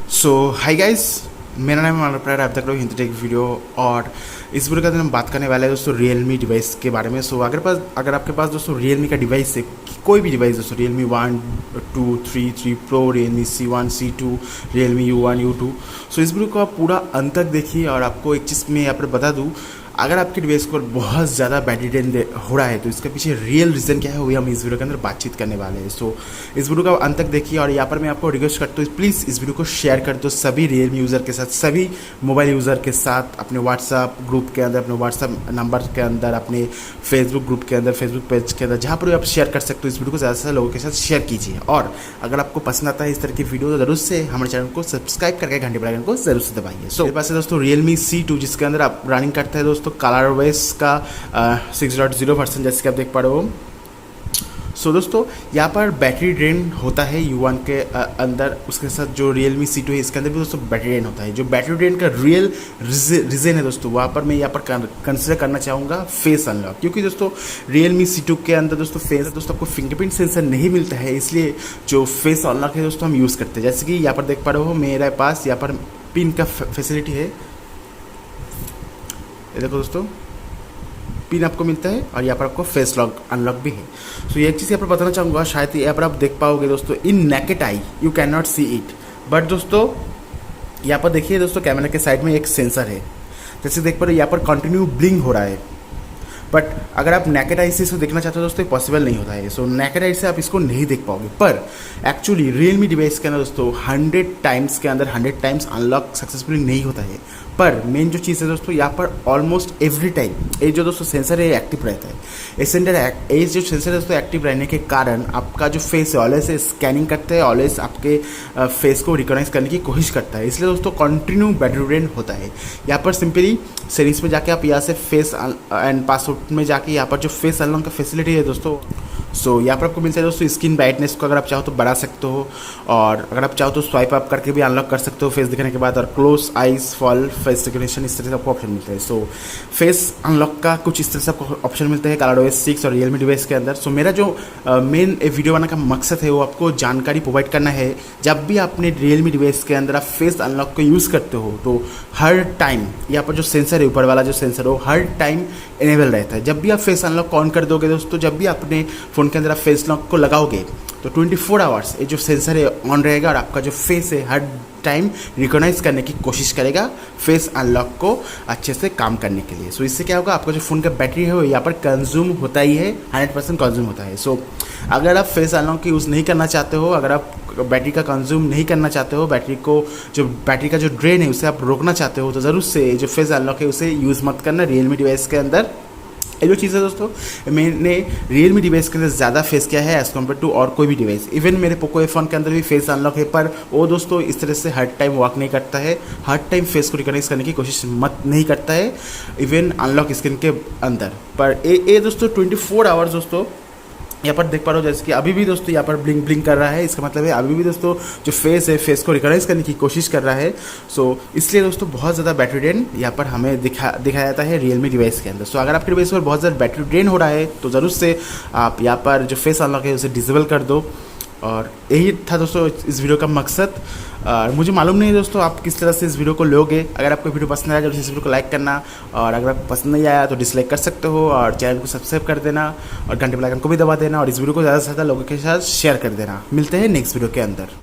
सो hi guys, मेरा नाम है अनुप्रायर। आप देख रहे हो हिंदी टेक वीडियो। और इस वीडियो के अंदर हम बात करने वाले हैं दोस्तों रियलमी डिवाइस के बारे में। सो अगर आपके पास दोस्तों रियलमी का डिवाइस है, कोई भी डिवाइस दोस्तों, Realme 1, 2, 3 pro, Realme C1, C2, Realme U1, U2। सो इस वीडियो को आप पूरा अंत तक देखिए। और आपको एक चीज़ मैं यहाँ पर बता दूँ, अगर आपके डिवाइस को बहुत ज़्यादा बैटरी ड्रेन हो रहा है तो इसके पीछे रियल रीज़न क्या है वो हम इस वीडियो के अंदर बातचीत करने वाले हैं। सो इस वीडियो का अंत तक देखिए। और यहाँ पर मैं आपको रिक्वेस्ट करता हूँ, प्लीज़ इस वीडियो को शेयर कर दो सभी रियलमी यूज़र के साथ, सभी मोबाइल यूज़र के साथ, अपने व्हाट्सअप ग्रुप के अंदर, अपने व्हाट्सअप नंबर के अंदर, अपने फेसबुक ग्रुप के अंदर, फेसबुक पेज के अंदर, जहाँ पर भी आप शेयर कर सकते हो। इस वीडियो को ज़्यादा से ज़्यादा लोगों के साथ शेयर कीजिए। और अगर आपको पसंद आता है इस तरह की वीडियो तो जरूर से हमारे चैनल को सब्सक्राइब करके घंटे पर आइकन को जरूर से दबाइए। सो मेरे पास है दोस्तों रियलमी C2, जिसके अंदर आप रनिंग करते हैं दोस्तों ColorOS का 6.0 वर्जन, जैसे कि आप देख पा रहे हो। सो दोस्तों यहाँ पर बैटरी ड्रेन होता है U1 के अंदर, उसके साथ जो रियलमी C2 है इसके अंदर भी दोस्तों बैटरी ड्रेन होता है। जो बैटरी ड्रेन का रियल रीज़न है दोस्तों, वहाँ पर मैं यहाँ पर कंसिडर करना चाहूँगा फेस अनलॉक। क्योंकि दोस्तों रियलमी C2 के अंदर दोस्तों आपको फिंगरप्रिंट सेंसर नहीं मिलता है, इसलिए जो फेस अनलॉक है दोस्तों हम यूज़ करते हैं। जैसे कि यहाँ पर देख पा रहे हो, मेरे पास यहाँ पर पिन का फैसिलिटी है। ये देखो दोस्तों, पिन आपको मिलता है और यहाँ पर आपको फेस लॉक अनलॉक भी है। सो ये एक चीज़ यहाँ पर बताना चाहूँगा, शायद यहाँ पर आप देख पाओगे दोस्तों, in naked eye you can not see it, but दोस्तों यहाँ पर देखिए दोस्तों, कैमरा के साइड में एक सेंसर है। जैसे देख पा रहे हो यहाँ पर कंटिन्यू ब्लिंक हो रहा है, बट अगर आप नेकेड आई से इसको देखना चाहते हो दोस्तों पॉसिबल नहीं होता है। सो नेकेड आई से आप इसको नहीं देख पाओगे। पर एक्चुअली रियलमी डिवाइस के अंदर दोस्तों 100 टाइम्स के अंदर 100 टाइम्स अनलॉक सक्सेसफुली नहीं होता है। पर मेन जो चीज़ है दोस्तों, यहाँ पर ऑलमोस्ट एवरी टाइम ये जो दोस्तों सेंसर है एक्टिव रहता है। ये जो सेंसर है दोस्तों एक्टिव रहने के कारण आपका जो फेस है ऑलवेज स्कैनिंग करता है, ऑलवेज आपके फेस को रिकॉग्नाइज करने की कोशिश करता है। इसलिए दोस्तों कंटिन्यू बैटरी ड्रेन होता है। यहाँ पर सिंपली सेटिंग्स में जाके आप यहाँ से फेस एंड पासवर्ड में जाके यहाँ पर जो फेस अनलॉक का फैसिलिटी है दोस्तों, सो यहाँ पर आपको मिलता है दोस्तों स्क्रीन ब्राइटनेस को अगर आप चाहो तो बढ़ा सकते हो, और अगर आप चाहो तो स्वाइप अप करके भी अनलॉक कर सकते हो फेस दिखने के बाद। और close eyes fall face recognition, इस तरह से आपको ऑप्शन मिलता है। सो फेस अनलॉक का कुछ इस तरह से आपको ऑप्शन मिलते हैं ColorOS 6 और रियलमी डिवाइस के अंदर। सो मेरा जो मेन वीडियो बनाने का मकसद है वो आपको जानकारी प्रोवाइड करना है। जब भी आपने रियलमी डिवाइस के अंदर आप फेस अनलॉक को यूज़ करते हो तो हर टाइम यहाँ पर जो सेंसर है, ऊपर वाला जो सेंसर हो, हर टाइम इनेबल रहता है। जब भी आप फेस अनलॉक ऑन कर दोगे दोस्तों, जब भी अपने फ़ोन के अंदर आप फेस लॉक को लगाओगे तो 24 आवर्स ये जो सेंसर है ऑन रहेगा और आपका जो फेस है हर टाइम रिकॉग्नाइज करने की कोशिश करेगा फेस अनलॉक को अच्छे से काम करने के लिए। सो इससे क्या होगा, आपका जो फ़ोन का बैटरी है वो यहाँ पर कंज्यूम होता ही है, 100% कंज्यूम होता है। सो अगर आप फेस अनलॉक की यूज़ नहीं करना चाहते हो, अगर आप बैटरी का कंज्यूम नहीं करना चाहते हो, बैटरी का जो ड्रेन है उसे आप रोकना चाहते हो, तो ज़रूर से जो फेस अनलॉक है उसे यूज़ मत करना रियलमी डिवाइस के अंदर। ये जो चीज़ है दोस्तों, मैंने रियलमी डिवाइस के अंदर ज़्यादा फेस किया है एज़ कम्पेयर टू और कोई भी डिवाइस। इवन मेरे पोको फ़ोन के अंदर भी फेस अनलॉक है, पर वो दोस्तों इस तरह से हर टाइम वर्क नहीं करता है, हर टाइम फेस को रिकॉग्नाइज करने की कोशिश मत नहीं करता है इवन अनलॉक स्क्रीन के अंदर। पर ये दोस्तों 24 आवर्स दोस्तों यहाँ पर देख पा रहे हो, जैसे कि अभी भी दोस्तों यहाँ पर ब्लिंक कर रहा है। इसका मतलब है अभी भी दोस्तों जो फेस है फेस को रिकॉग्नाइज करने की कोशिश कर रहा है। सो इसलिए दोस्तों बहुत ज़्यादा बैटरी ड्रेन यहाँ पर हमें दिखाया जाता है रियलमी डिवाइस के अंदर। सो अगर आपके डिवाइस पर बहुत ज़्यादा बैटरी ड्रेन हो रहा है तो ज़रूर से आप यहाँ पर जो फेस अनलॉक है उसे डिसेबल कर दो। और यही था दोस्तों इस वीडियो का मकसद। मुझे मालूम नहीं दोस्तों आप किस तरह से इस वीडियो को लोगे। अगर आपको वीडियो पसंद आया तो इस वीडियो को लाइक करना, और अगर आपको पसंद नहीं आया तो डिसलाइक कर सकते हो, और चैनल को सब्सक्राइब कर देना और घंटे बेल आइकन को भी दबा देना, और इस वीडियो को ज़्यादा से ज़्यादा लोगों के साथ शेयर कर देना। मिलते हैं नेक्स्ट वीडियो के अंदर।